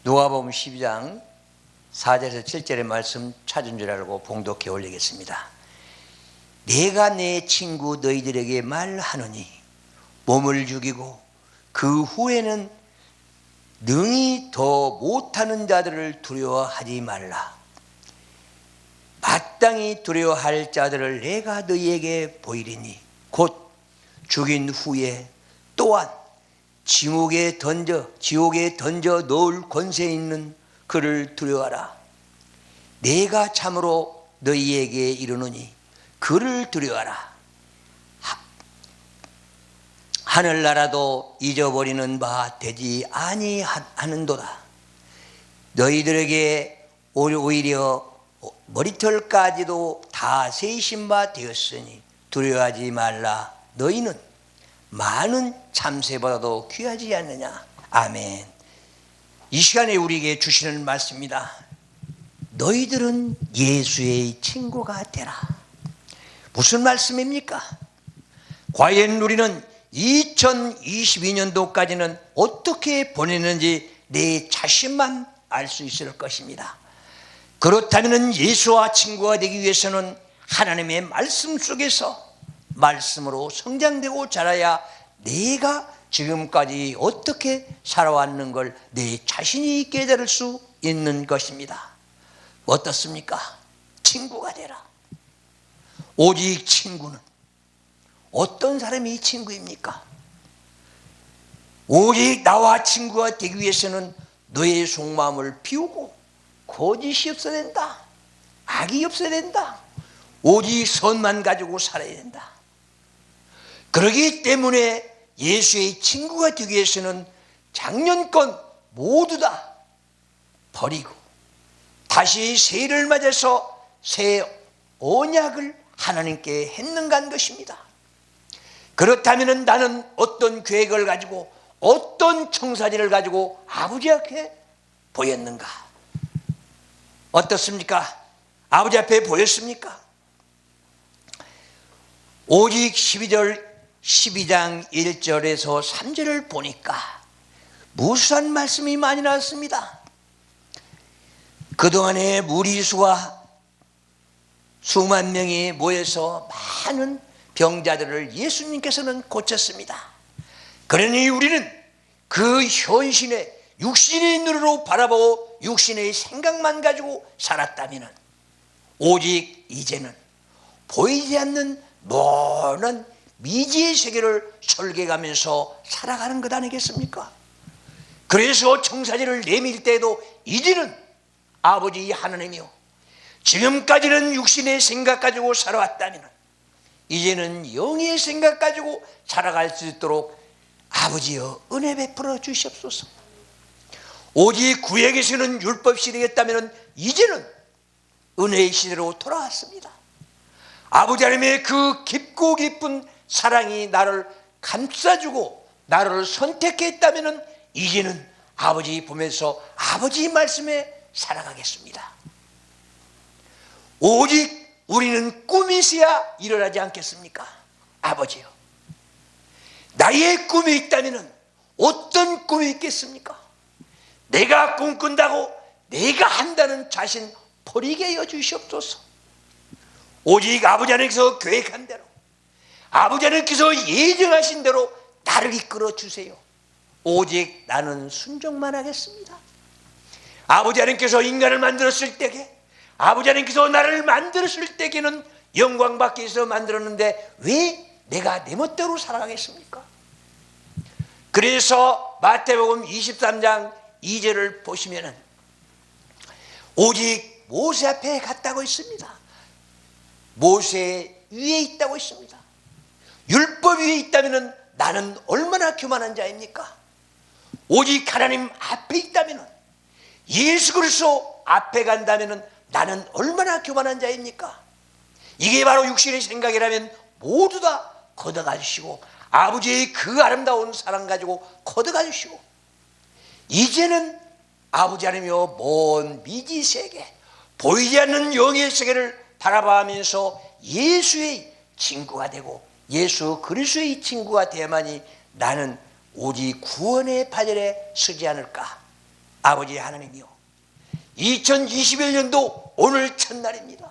누가복음 12장 4절에서 7절의 말씀 찾은 줄 알고 봉독해 올리겠습니다. 내가 내 친구 너희들에게 말하노니 몸을 죽이고 그 후에는 능히 더 못하는 자들을 두려워하지 말라. 마땅히 두려워할 자들을 내가 너희에게 보이리니 곧 죽인 후에 또한 지옥에 던져 놓을 권세 있는 그를 두려워하라. 내가 참으로 너희에게 이르노니 그를 두려워하라. 하늘나라도 잊어버리는 바 되지 아니하는도다. 너희들에게 오히려 머리털까지도 다 세이신 바 되었으니 두려워하지 말라. 너희는 많은 참새보다도 귀하지 않느냐. 아멘. 이 시간에 우리에게 주시는 말씀입니다. 너희들은 예수의 친구가 되라. 무슨 말씀입니까? 과연 우리는 2022년도까지는 어떻게 보내는지 내 자신만 알 수 있을 것입니다. 그렇다면 예수와 친구가 되기 위해서는 하나님의 말씀 속에서 말씀으로 성장되고 자라야 내가 지금까지 어떻게 살아왔는 걸 내 자신이 깨달을 수 있는 것입니다. 어떻습니까? 친구가 되라. 오직 친구는 어떤 사람이 친구입니까? 오직 나와 친구가 되기 위해서는 너의 속마음을 비우고 거짓이 없어야 된다. 악이 없어야 된다. 오직 선만 가지고 살아야 된다. 그렇기 때문에 예수의 친구가 되기 위해서는 작년 건 모두 다 버리고 다시 새해를 맞아서 새 언약을 하나님께 했는가 한 것입니다. 그렇다면 나는 어떤 계획을 가지고 어떤 청사진을 가지고 아버지 앞에 보였는가? 어떻습니까? 아버지 앞에 보였습니까? 오직 12장 1절에서 3절을 보니까 무수한 말씀이 많이 나왔습니다. 그동안에 무리수가 수만 명이 모여서 많은 병자들을 예수님께서는 고쳤습니다. 그러니 우리는 그 현신의 육신의 눈으로 바라보고 육신의 생각만 가지고 살았다면 오직 이제는 보이지 않는 먼 미지의 세계를 설계하면서 살아가는 것 아니겠습니까? 그래서 청사진을 내밀 때도 이제는 아버지 하나님이요, 지금까지는 육신의 생각 가지고 살아왔다면 이제는 영의 생각 가지고 살아갈 수 있도록 아버지여 은혜 베풀어 주시옵소서. 오직 구약에서는 율법 시대였다면 이제는 은혜의 시대로 돌아왔습니다. 아버지 하나님의 그 깊고 깊은 사랑이 나를 감싸주고 나를 선택했다면 이제는 아버지 보면서 아버지 말씀에 살아가겠습니다. 오직 우리는 꿈이 있어야 일어나지 않겠습니까? 아버지요, 나의 꿈이 있다면 어떤 꿈이 있겠습니까? 내가 꿈꾼다고 내가 한다는 자신 버리게 하여 주시옵소서. 오직 아버지 하나님께서 계획한 대로 아버지 하나님께서 예정하신 대로 나를 이끌어 주세요. 오직 나는 순종만 하겠습니다. 아버지 하나님께서 인간을 만들었을 때에 아버지 하나님께서 나를 만들었을 때에는 영광 받기 위해서 만들었는데 왜 내가 내 멋대로 살아가겠습니까? 그래서 마태복음 23장 2절을 보시면은 오직 모세 앞에 갔다고 있습니다. 모세 위에 있다고 있습니다. 율법 위에 있다면 나는 얼마나 교만한 자입니까? 오직 하나님 앞에 있다면, 예수 그리스도 앞에 간다면 나는 얼마나 교만한 자입니까? 이게 바로 육신의 생각이라면 모두 다 걷어가 주시고 아버지의 그 아름다운 사랑 가지고 걷어가 주시고 이제는 아버지 하나님이여 먼 미지 세계 보이지 않는 영의 세계를 바라보면서 예수의 친구가 되고 예수 그리스도의 친구가 되야만이 나는 오직 구원의 파전에 서지 않을까. 아버지 하나님이요, 2021년도 오늘 첫날입니다.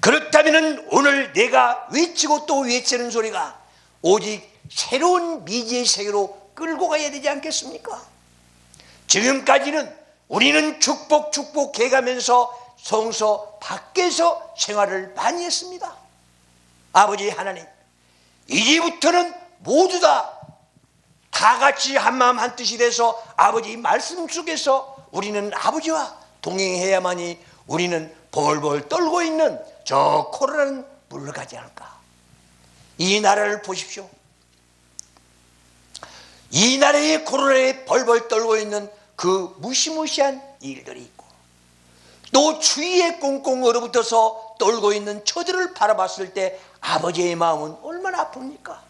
그렇다면 오늘 내가 외치고 또 외치는 소리가 오직 새로운 미지의 세계로 끌고 가야 되지 않겠습니까? 지금까지는 우리는 축복해가면서 성서 밖에서 생활을 많이 했습니다. 아버지 하나님, 이제부터는 모두 다 같이 한마음 한뜻이 돼서 아버지 말씀 속에서 우리는 아버지와 동행해야만이 우리는 벌벌 떨고 있는 저 코로나는 물러가지 않을까. 이 나라를 보십시오. 이 나라의 코로나에 벌벌 떨고 있는 그 무시무시한 일들이 있고, 또 주위에 꽁꽁 얼어붙어서 떨고 있는 저들을 바라봤을 때 아버지의 마음은 얼마나 아픕니까?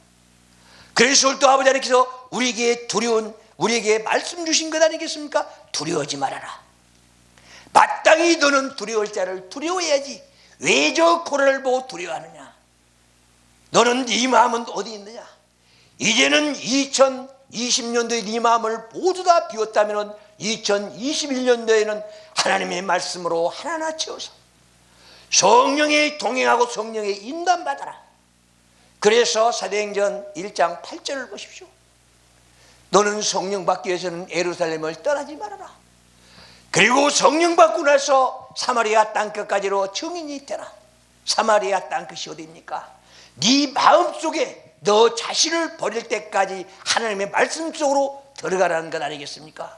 그래서 또 아버지 하나님께서 우리에게 말씀 주신 것 아니겠습니까? 두려워하지 말아라. 마땅히 너는 두려울 자를 두려워해야지. 왜 저 코로나를 보고 두려워하느냐? 너는 네 마음은 어디 있느냐? 이제는 2020년도에 네 마음을 모두 다 비웠다면 2021년도에는 하나님의 말씀으로 하나하나 채워서 성령의 동행하고 성령의 인도받아라. 그래서 사도행전 1장 8절을 보십시오. 너는 성령 받기 위해서는 예루살렘을 떠나지 말아라. 그리고 성령 받고 나서 사마리아 땅끝까지로 증인이 되라. 사마리아 땅끝이 어디입니까? 네 마음속에 너 자신을 버릴 때까지 하나님의 말씀 속으로 들어가라는 것 아니겠습니까?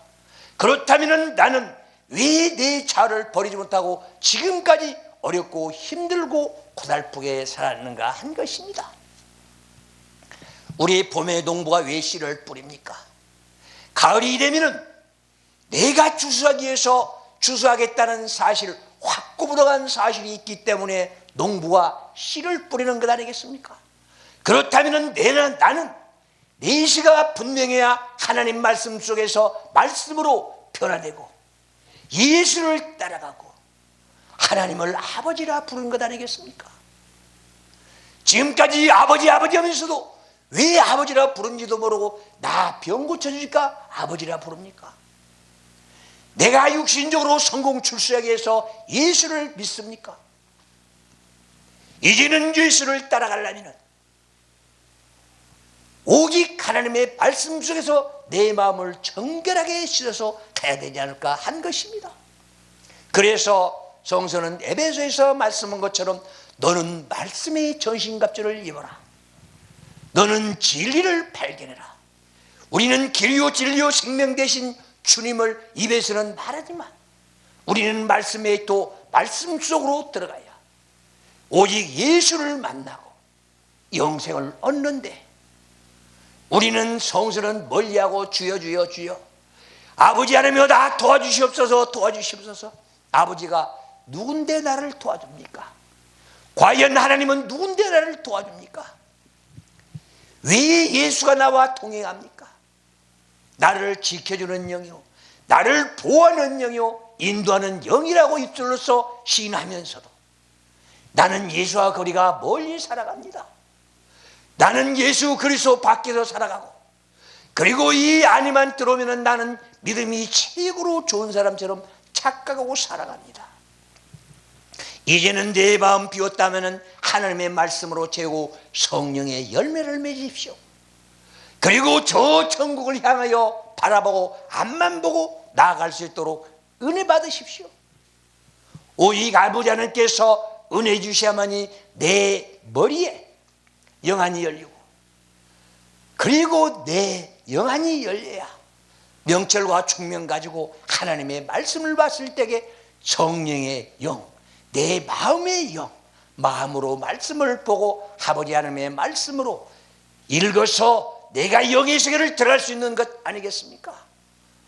그렇다면 나는 왜 내 자아를 버리지 못하고 지금까지 어렵고 힘들고 고달프게 살았는가 한 것입니다. 우리 봄의 농부가 왜 씨를 뿌립니까? 가을이 되면은 내가 추수하기 위해서 추수하겠다는 사실, 확 굽어간 사실이 있기 때문에 농부가 씨를 뿌리는 것 아니겠습니까? 그렇다면 나는 내 시가 분명해야 하나님 말씀 속에서 말씀으로 변화되고 예수를 따라가고 하나님을 아버지라 부른 것 아니겠습니까? 지금까지 아버지 하면서도 왜 아버지라 부른지도 모르고 나 병 고쳐주니까 아버지라 부릅니까? 내가 육신적으로 성공 출세하기 위해서 예수를 믿습니까? 이제는 예수를 따라가려면 오직 하나님의 말씀 속에서 내 마음을 정결하게 씻어서 가야 되지 않을까 한 것입니다. 그래서 성서는 에베소에서 말씀한 것처럼 너는 말씀의 전신갑주를 입어라. 너는 진리를 발견해라. 우리는 길이요 진리요 생명 되신 주님을 입에서는 말하지만 우리는 말씀에 또 말씀 속으로 들어가야 오직 예수를 만나고 영생을 얻는데, 우리는 성서는 멀리하고 주여 아버지 하나님이여 나 도와주시옵소서. 아버지가 누군데 나를 도와줍니까? 과연 하나님은 누군데 나를 도와줍니까? 왜 예수가 나와 동행합니까? 나를 지켜주는 영이요, 나를 보호하는 영이요, 인도하는 영이라고 입술로서 시인하면서도 나는 예수와 거리가 멀리 살아갑니다. 나는 예수 그리스도 밖에서 살아가고, 그리고 이 안에만 들어오면 나는 믿음이 최고로 좋은 사람처럼 착각하고 살아갑니다. 이제는 내 마음 비웠다면 하나님의 말씀으로 채우고 성령의 열매를 맺으십시오. 그리고 저 천국을 향하여 바라보고 앞만 보고 나아갈 수 있도록 은혜 받으십시오. 오직 아버지 하나님께서 은혜 주셔야만이 내 머리에 영안이 열리고, 그리고 내 영안이 열려야 명철과 총명 가지고 하나님의 말씀을 봤을 때에 성령의 영, 내 마음의 영, 마음으로 말씀을 보고 아버지 하나님의 말씀으로 읽어서 내가 영의 세계를 들어갈 수 있는 것 아니겠습니까?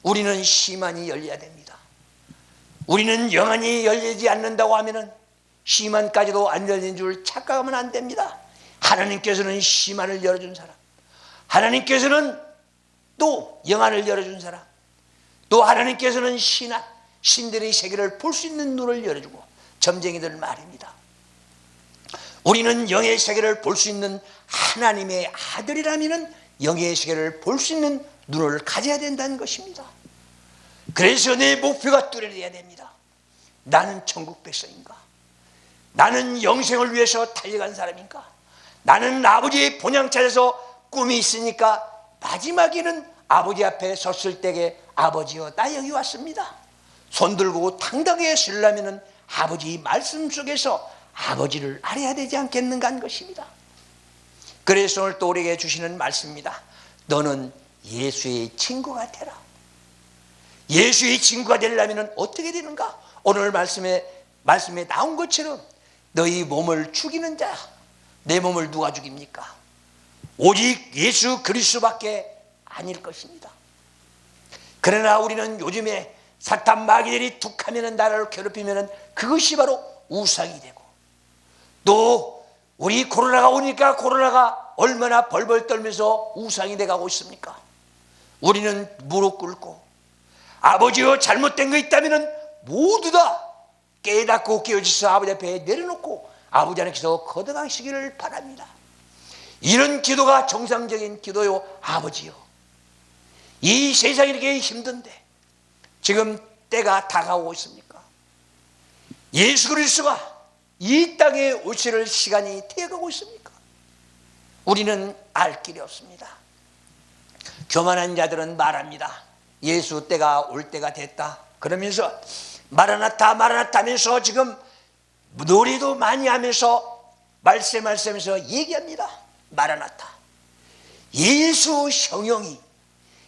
우리는 시만이 열려야 됩니다. 우리는 영안이 열리지 않는다고 하면은 시만까지도 안 열린 줄 착각하면 안 됩니다. 하나님께서는 시만을 열어준 사람, 하나님께서는 또 영안을 열어준 사람, 또 하나님께서는 신들의 세계를 볼 수 있는 눈을 열어주고, 점쟁이들 말입니다. 우리는 영의 세계를 볼 수 있는 하나님의 아들이라면 영의 세계를 볼 수 있는 눈을 가져야 된다는 것입니다. 그래서 내 목표가 뚜렷해야 됩니다. 나는 천국 백성인가? 나는 영생을 위해서 달려간 사람인가? 나는 아버지의 본향 찾아서 꿈이 있으니까 마지막에는 아버지 앞에 섰을 때에 아버지여 나 여기 왔습니다. 손 들고 당당하게 서려면 아버지 말씀 속에서 아버지를 알아야 되지 않겠는가 하는 것입니다. 그래서 오늘 또 우리에게 주시는 말씀입니다. 너는 예수의 친구가 되라. 예수의 친구가 되려면 어떻게 되는가? 오늘 말씀에 나온 것처럼 너희 몸을 죽이는 자, 내 몸을 누가 죽입니까? 오직 예수 그리스도밖에 아닐 것입니다. 그러나 우리는 요즘에 사탄 마귀들이 툭 하면 나를 괴롭히면 그것이 바로 우상이 되고, 또 우리 코로나가 오니까 코로나가 얼마나 벌벌 떨면서 우상이 돼가고 있습니까? 우리는 무릎 꿇고 아버지여 잘못된 거 있다면 모두 다 깨닫고 깨어져서 아버지 앞에 내려놓고 아버지 안에서 거듭하시기를 바랍니다. 이런 기도가 정상적인 기도요. 아버지요, 이 세상이 이렇게 힘든데 지금 때가 다가오고 있습니까? 예수 그리스도가 이 땅에 오실 시간이 되어가고 있습니까? 우리는 알 길이 없습니다. 교만한 자들은 말합니다. 예수 때가 올 때가 됐다 그러면서 마라나타 마라나타 하면서 지금 노래도 많이 하면서 말씀하면서 얘기합니다. 마라나타, 예수 성령이,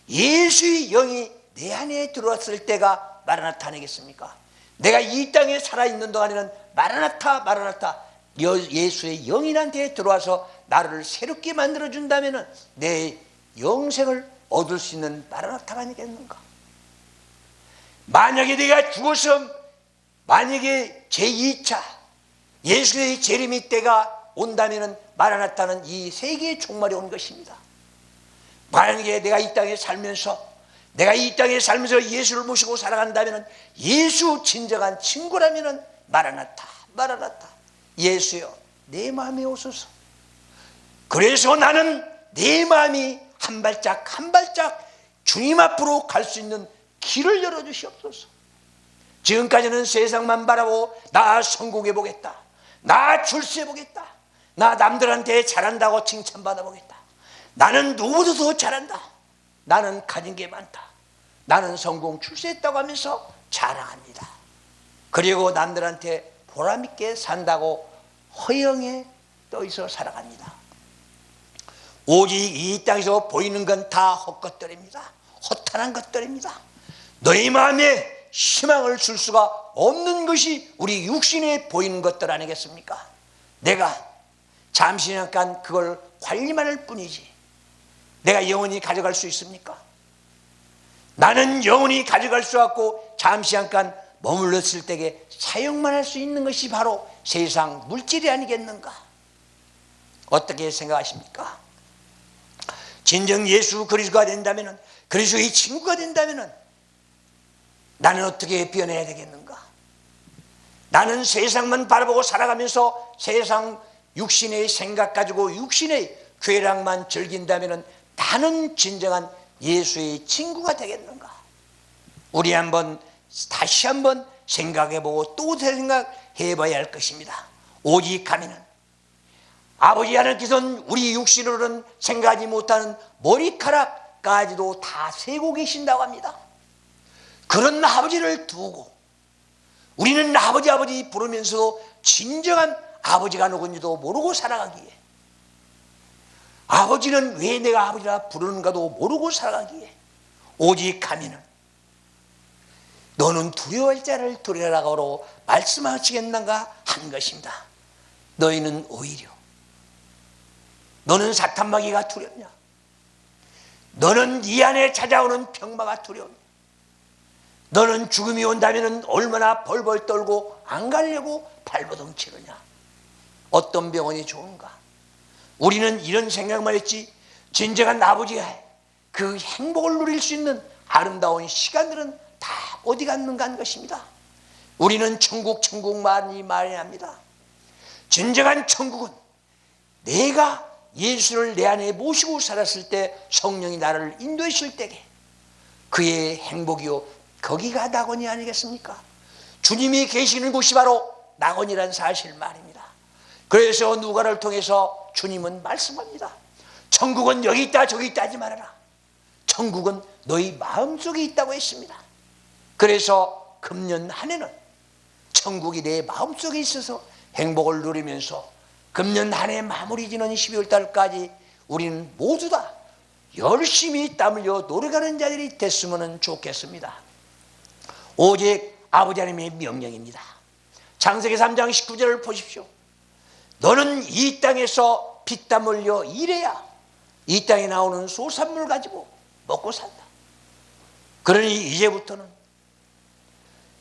예수의 영이 내 안에 들어왔을 때가 마라나타 아니겠습니까? 내가 이 땅에 살아있는 동안에는 마라나타 마라나타, 예수의 영이 나한테 들어와서 나를 새롭게 만들어준다면 내 영생을 얻을 수 있는 마라나타가 아니겠는가? 만약에 내가 죽어서 만약에 제2차 예수의 재림의 때가 온다면 마라나타는 이 세계의 종말이 온 것입니다. 만약에 내가 이 땅에 살면서 예수를 모시고 살아간다면 예수 진정한 친구라면 마라나타 마라나타, 예수여 내 마음에 오소서. 그래서 나는 내 마음이 한 발짝 한 발짝 주님 앞으로 갈 수 있는 길을 열어주시옵소서. 지금까지는 세상만 바라고 나 성공해보겠다, 나 출세해보겠다, 나 남들한테 잘한다고 칭찬받아보겠다, 나는 누구보다 더 잘한다, 나는 가진 게 많다, 나는 성공 출세했다고 하면서 자랑합니다. 그리고 남들한테 보람있게 산다고 허영에 떠있어 살아갑니다. 오직 이 땅에서 보이는 건 다 헛것들입니다. 허탄한 것들입니다. 너희 마음에 희망을 줄 수가 없는 것이 우리 육신에 보이는 것들 아니겠습니까? 내가 잠시 잠깐 그걸 관리만 할 뿐이지 내가 영원히 가져갈 수 있습니까? 나는 영원히 가져갈 수 없고 잠시 잠깐 머물렀을 때에 사용만 할 수 있는 것이 바로 세상 물질이 아니겠는가? 어떻게 생각하십니까? 진정 예수 그리스도가 된다면, 그리스도의 친구가 된다면 나는 어떻게 변해야 되겠는가? 나는 세상만 바라보고 살아가면서 세상 육신의 생각 가지고 육신의 쾌락만 즐긴다면 나는 진정한 예수의 친구가 되겠는가? 우리 다시 한번 생각해보고 또 생각해봐야 할 것입니다. 오직 하면은 아버지 하나님께서는 우리 육신으로는 생각하지 못하는 머리카락까지도 다 세고 계신다고 합니다. 그런 아버지를 두고 우리는 아버지 부르면서 진정한 아버지가 누군지도 모르고 살아가기에, 아버지는 왜 내가 아버지라 부르는가도 모르고 살아가기에 오직 하면은 너는 두려워할 자를 두려워라고 말씀하시겠는가 한 것입니다. 너희는 오히려 너는 사탄마귀가 두렵냐? 너는 네 안에 찾아오는 병마가 두렵냐? 너는 죽음이 온다면 얼마나 벌벌 떨고 안 가려고 발버둥 치느냐? 어떤 병원이 좋은가? 우리는 이런 생각만 했지 진정한 아버지가 그 행복을 누릴 수 있는 아름다운 시간들은 다 어디 갔는가 하는 것입니다. 우리는 천국 많이 합니다. 진정한 천국은 내가 예수를 내 안에 모시고 살았을 때 성령이 나를 인도했을 때에 그의 행복이요 거기가 낙원이 아니겠습니까? 주님이 계시는 곳이 바로 낙원이란 사실 말입니다. 그래서 누가를 통해서 주님은 말씀합니다. 천국은 여기 있다 저기 있다 하지 말아라. 천국은 너희 마음속에 있다고 했습니다. 그래서 금년 한 해는 천국이 내 마음속에 있어서 행복을 누리면서 금년 한 해 마무리 지는 12월 달까지 우리는 모두 다 열심히 땀 흘려 노력하는 자들이 됐으면 좋겠습니다. 오직 아버지 하나님의 명령입니다. 창세기 3장 19절을 보십시오. 너는 이 땅에서 피땀 흘려 일해야 이 땅에 나오는 소산물 가지고 먹고 산다. 그러니 이제부터는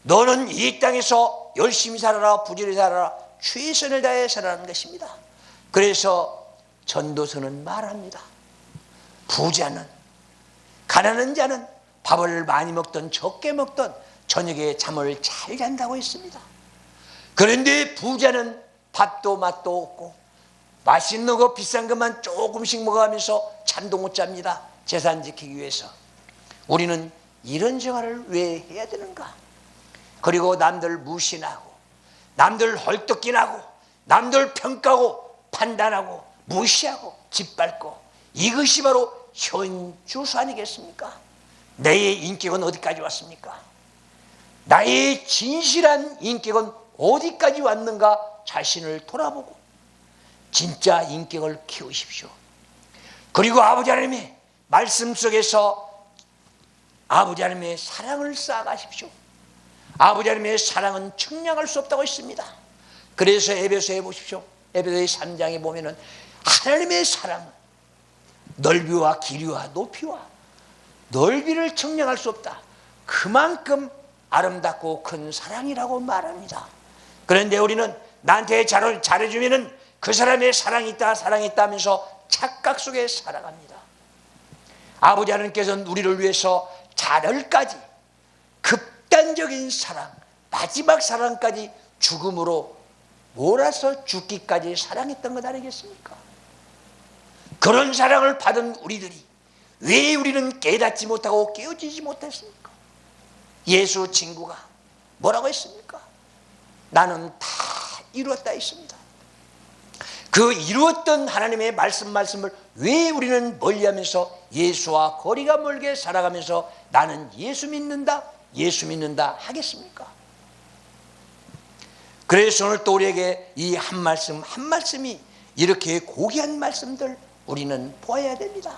너는 이 땅에서 열심히 살아라, 부지런히 살아라, 최선을 다해 살아라는 것입니다. 그래서 전도서는 말합니다. 부자는, 가난한 자는 밥을 많이 먹던 적게 먹던 저녁에 잠을 잘 잔다고 했습니다. 그런데 부자는 밥도 맛도 없고 맛있는 거 비싼 것만 조금씩 먹어가면서 잠도 못 잡니다. 재산 지키기 위해서. 우리는 이런 생활을 왜 해야 되는가? 그리고 남들 무시하고 남들 헐떡기나고 남들 평가하고 판단하고 무시하고 짓밟고 이것이 바로 현주소 아니겠습니까? 내 인격은 어디까지 왔습니까? 나의 진실한 인격은 어디까지 왔는가 자신을 돌아보고 진짜 인격을 키우십시오. 그리고 아버지 하나님의 말씀 속에서 아버지 하나님의 사랑을 쌓아가십시오. 아버지 하나님의 사랑은 측량할 수 없다고 했습니다. 그래서 에베소에 보십시오. 에베소의 3장에 보면은 하나님의 사랑은 넓이와 길이와 높이와 넓이를 측량할 수 없다. 그만큼 아름답고 큰 사랑이라고 말합니다. 그런데 우리는 나한테 잘해주면은 그 사람의 사랑이 있다 사랑이 있다 하면서 착각 속에 살아갑니다. 아버지 하나님께서는 우리를 위해서 자멸까지 극단적인 사랑, 마지막 사랑까지 죽음으로 몰아서 죽기까지 사랑했던 것 아니겠습니까? 그런 사랑을 받은 우리들이 왜 우리는 깨닫지 못하고 깨어지지 못했습니까? 예수 친구가 뭐라고 했습니까? 나는 다 이루었다 했습니다. 그 이루었던 하나님의 말씀을 왜 우리는 멀리하면서 예수와 거리가 멀게 살아가면서 나는 예수 믿는다 하겠습니까? 그래서 오늘 또 우리에게 이 한 말씀이 이렇게 고귀한 말씀들 우리는 보아야 됩니다.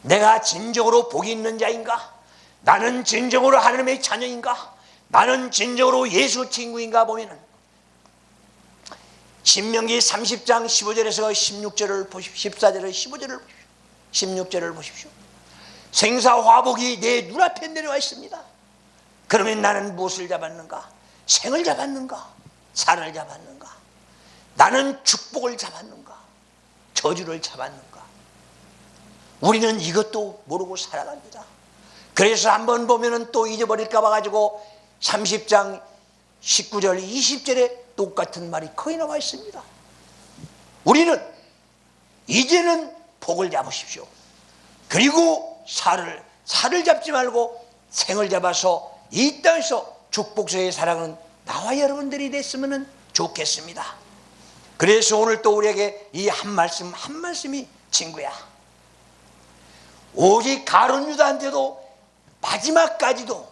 내가 진정으로 복이 있는 자인가? 나는 진정으로 하나님의 자녀인가? 나는 진정으로 예수 친구인가 보면은 신명기 30장 15절에서 16절을 보십시오. 14절에서 15절을 보십시오. 16절을 보십시오. 생사화복이 내 눈앞에 내려와 있습니다. 그러면 나는 무엇을 잡았는가? 생을 잡았는가? 살을 잡았는가? 나는 축복을 잡았는가? 저주를 잡았는가? 우리는 이것도 모르고 살아갑니다. 그래서 한번 보면은 또 잊어버릴까 봐 가지고 30장 19절 20절에 똑같은 말이 거의 나와 있습니다. 우리는 이제는 복을 잡으십시오. 그리고 살을 잡지 말고 생을 잡아서 이 땅에서 축복서의 사랑은 나와 여러분들이 됐으면 좋겠습니다. 그래서 오늘 또 우리에게 이 한 말씀이 친구야, 오직 가룟 유다한테도 마지막까지도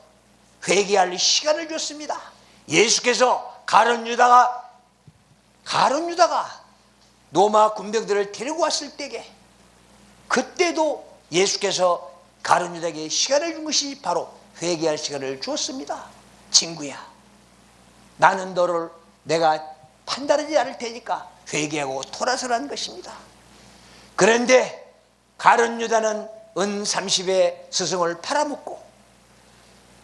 회개할 시간을 줬습니다. 예수께서 가룟 유다가 로마 군병들을 데리고 왔을 때에 그때도 예수께서 가룟 유다에게 시간을 준 것이 바로 회개할 시간을 주었습니다. 친구야, 나는 너를 내가 판단하지 않을 테니까 회개하고 돌아서라는 것입니다. 그런데 가룟 유다는 은 30의 스승을 팔아먹고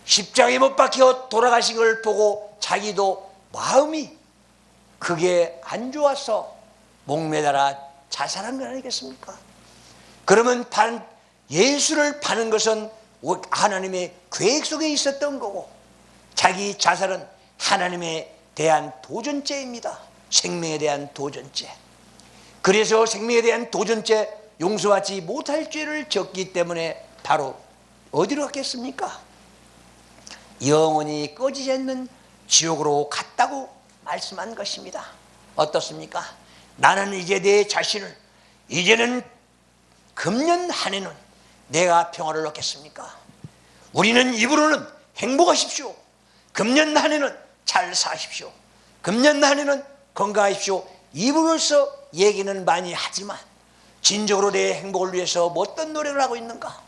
십자가에 못 박혀 돌아가신 걸 보고 자기도 마음이 그게 안 좋아서 목매달아 자살한 거 아니겠습니까? 그러면 예수를 파는 것은 하나님의 계획 속에 있었던 거고 자기 자살은 하나님에 대한 도전죄입니다. 생명에 대한 도전죄. 그래서 생명에 대한 도전죄, 용서하지 못할 죄를 졌기 때문에 바로 어디로 갔겠습니까? 영원히 꺼지지 않는 지옥으로 갔다고 말씀한 것입니다. 어떻습니까? 나는 이제 내 자신을 이제는 금년 한 해는 내가 평화를 얻겠습니까? 우리는 입으로는 행복하십시오, 금년 한 해는 잘 사십시오, 금년 한 해는 건강하십시오, 입으로서 얘기는 많이 하지만 진정으로 내 행복을 위해서 어떤 노력을 하고 있는가?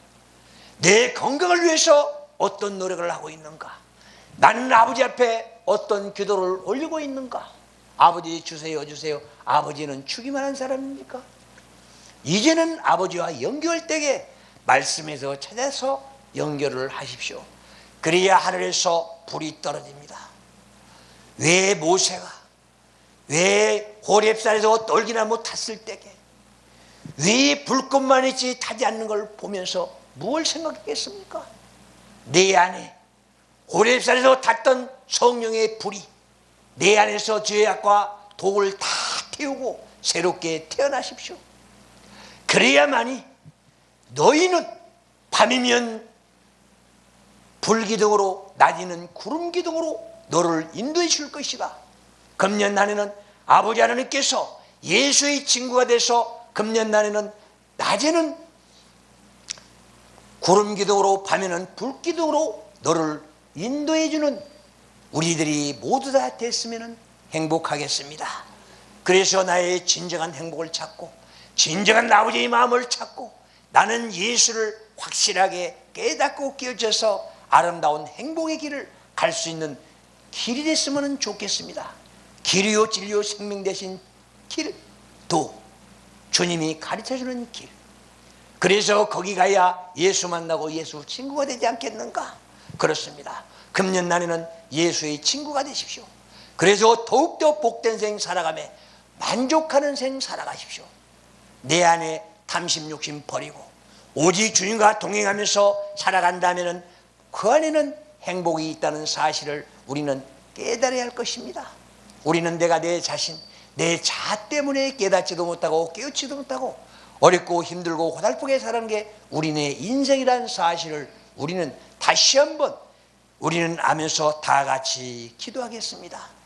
내 건강을 위해서 어떤 노력을 하고 있는가? 나는 아버지 앞에 어떤 기도를 올리고 있는가? 아버지 주세요 주세요. 아버지는 주기만 한 사람입니까? 이제는 아버지와 연결되게 말씀에서 찾아서 연결을 하십시오. 그래야 하늘에서 불이 떨어집니다. 왜 모세가 왜 호렙산에서 떨기나무 탔을 때에 왜 불꽃만 있지 타지 않는 걸 보면서 무엇을 생각했겠습니까? 내 안에 호렙산에서 탔던 성령의 불이 내 안에서 죄악과 독을 다 태우고 새롭게 태어나십시오. 그래야만이 너희는 밤이면 불기둥으로 낮에는 구름기둥으로 너를 인도해 줄 것이다. 금년 날에는 아버지 하나님께서 예수의 친구가 돼서 금년 날에는 낮에는 구름기둥으로 밤에는 불기둥으로 너를 인도해 주는 우리들이 모두 다 됐으면 행복하겠습니다. 그래서 나의 진정한 행복을 찾고 진정한 아버지의 마음을 찾고 나는 예수를 확실하게 깨닫고 깨어져서 아름다운 행복의 길을 갈 수 있는 길이 됐으면 좋겠습니다. 길이요 진리요 생명 되신 길도 주님이 가르쳐주는 길. 그래서 거기 가야 예수 만나고 예수 친구가 되지 않겠는가? 그렇습니다. 금년 날에는 예수의 친구가 되십시오. 그래서 더욱더 복된 생 살아가며 만족하는 생 살아가십시오. 내 안에 탐심 욕심 버리고 오직 주님과 동행하면서 살아간다면 그 안에는 행복이 있다는 사실을 우리는 깨달아야 할 것입니다. 우리는 내가 내 자신, 내 자아 때문에 깨닫지도 못하고 깨우치도 못하고 어렵고 힘들고 고달프게 사는 게 우리네 인생이라는 사실을 우리는 다시 한번 우리는 알면서 다 같이 기도하겠습니다.